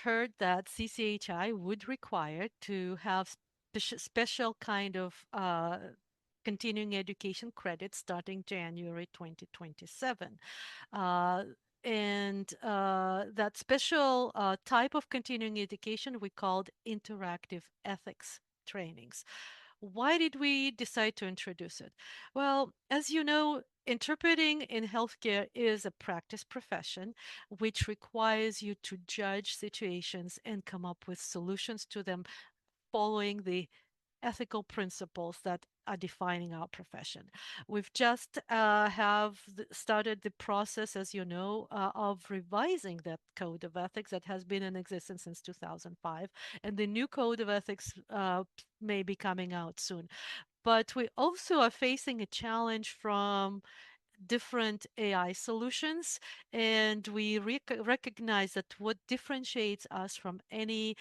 heard that CCHI would require to have special kind of continuing education credits starting January 2027. Uh, and that special type of continuing education we called interactive ethics trainings. Why did we decide to introduce it? Well, as you know, interpreting in healthcare is a practice profession which requires you to judge situations and come up with solutions to them following the ethical principles that are defining our profession. We've just started the process, as you know, of revising that code of ethics that has been in existence since 2005, and the new code of ethics may be coming out soon. But we also are facing a challenge from different AI solutions, and we recognize that what differentiates us from any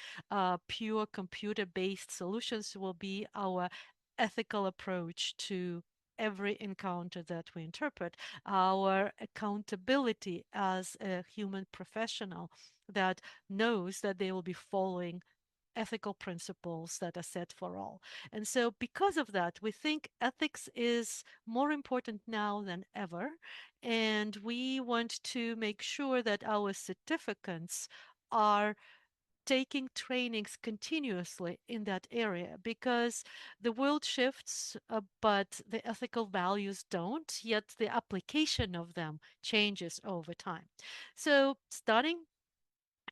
pure computer-based solutions will be our ethical approach to every encounter that we interpret, our accountability as a human professional that knows that they will be following ethical principles that are set for all. And so, because of that, we think ethics is more important now than ever. And we want to make sure that our certificates are taking trainings continuously in that area because the world shifts, but the ethical values don't, yet the application of them changes over time. So, starting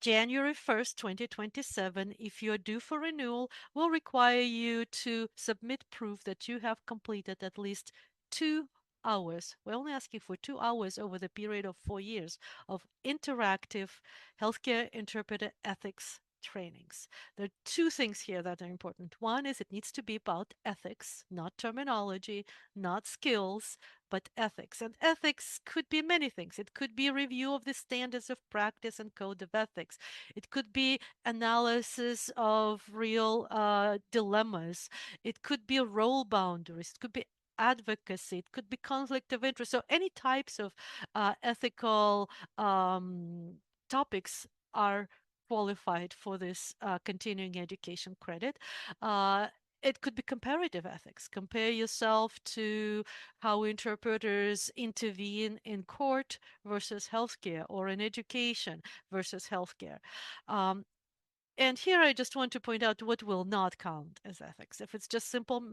January 1st, 2027, if you're due for renewal, will require you to submit proof that you have completed at least 2 hours. We're only asking for 2 hours over the period of 4 years of interactive healthcare interpreter ethics trainings. There are two things here that are important. One is it needs to be about ethics, not terminology, not skills, but ethics. And ethics could be many things. It could be a review of the standards of practice and code of ethics. It could be analysis of real dilemmas. It could be role boundaries. It could be advocacy. It could be conflict of interest. So any types of ethical topics are qualified for this continuing education credit. Uh, it could be comparative ethics. Compare yourself to how interpreters intervene in court versus healthcare or in education versus healthcare. Um, and here I just want to point out what will not count as ethics. If it's just simple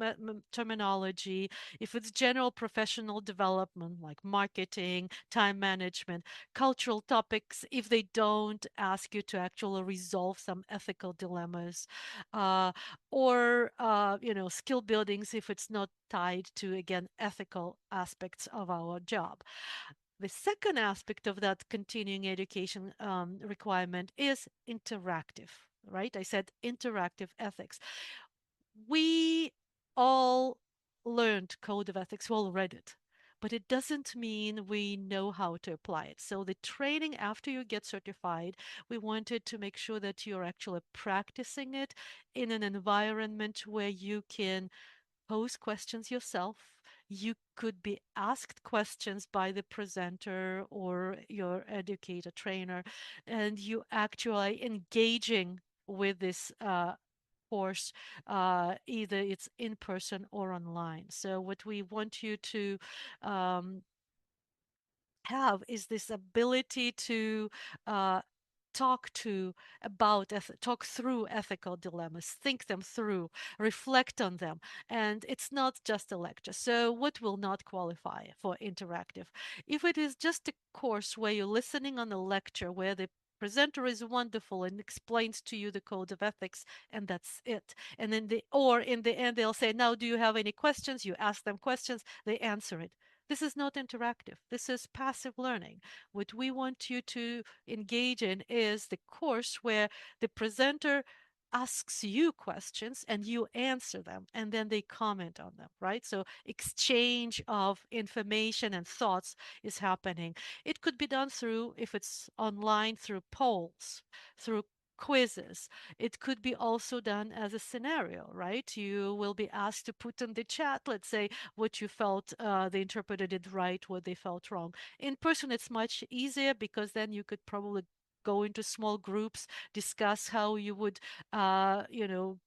terminology, if it's general professional development like marketing, time management, cultural topics, if they don't ask you to actually resolve some ethical dilemmas, uh, or skill buildings, if it's not tied to again ethical aspects of our job. The second aspect of that continuing education requirement is interactive, right? I said interactive ethics. We all learned code of ethics, we all read it, but it doesn't mean we know how to apply it. So the training after you get certified, we wanted to make sure that you're actually practicing it in an environment where you can pose questions yourself. You could be asked questions by the presenter or your educator trainer, and you actually engaging with this course, either it's in person or online. So, what we want you to um, have is this ability to uh, talk through ethical dilemmas, think them through, reflect on them, and it's not just a lecture. So what will not qualify for interactive? If it is just a course where you're listening on a lecture where the presenter is wonderful and explains to you the code of ethics, and that's it, and then in the end they'll say, now do you have any questions? You ask them questions, they answer it. This is not interactive. This is passive learning. What we want you to engage in is the course where the presenter asks you questions and you answer them and then they comment on them, right? So exchange of information and thoughts is happening. It could be done through, if it's online, through polls, through quizzes. It could be also done as a scenario, right? You will be asked to put in the chat, let's say, what you felt the interpreter did right, what they felt wrong. In person, it's much easier because then you could probably go into small groups, discuss how you would, you know,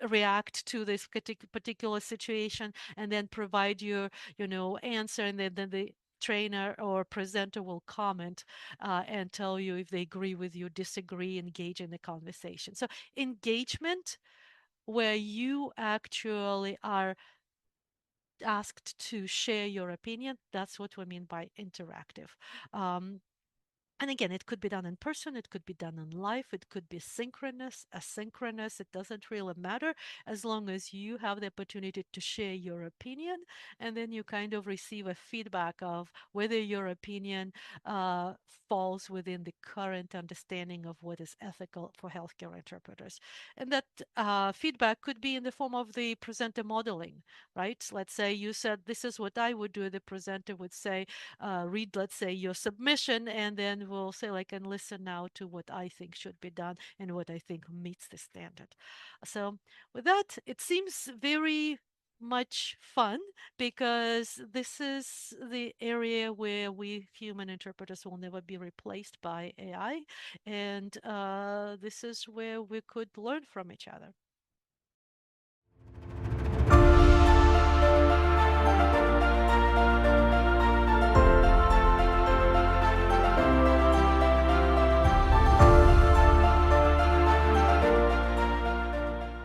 react to this particular situation, and then provide your, you know, answer, and then the trainer or presenter will comment and tell you if they agree with you, disagree, engage in the conversation. So engagement where you actually are asked to share your opinion. That's what we mean by interactive. Um, and again, it could be done in person, it could be done in live, it could be synchronous, asynchronous. It doesn't really matter as long as you have the opportunity to share your opinion, and then you kind of receive a feedback of whether your opinion uh, falls within the current understanding of what is ethical for healthcare interpreters. And that feedback could be in the form of the presenter modeling, right? Let's say you said, "This is what I would do." The presenter would say, read, let's say, your submission, and then we'll say, like, and listen now to what I think should be done and what I think meets the standard. So, with that, it seems very much fun because this is the area where we human interpreters will never be replaced by AI, and this is where we could learn from each other.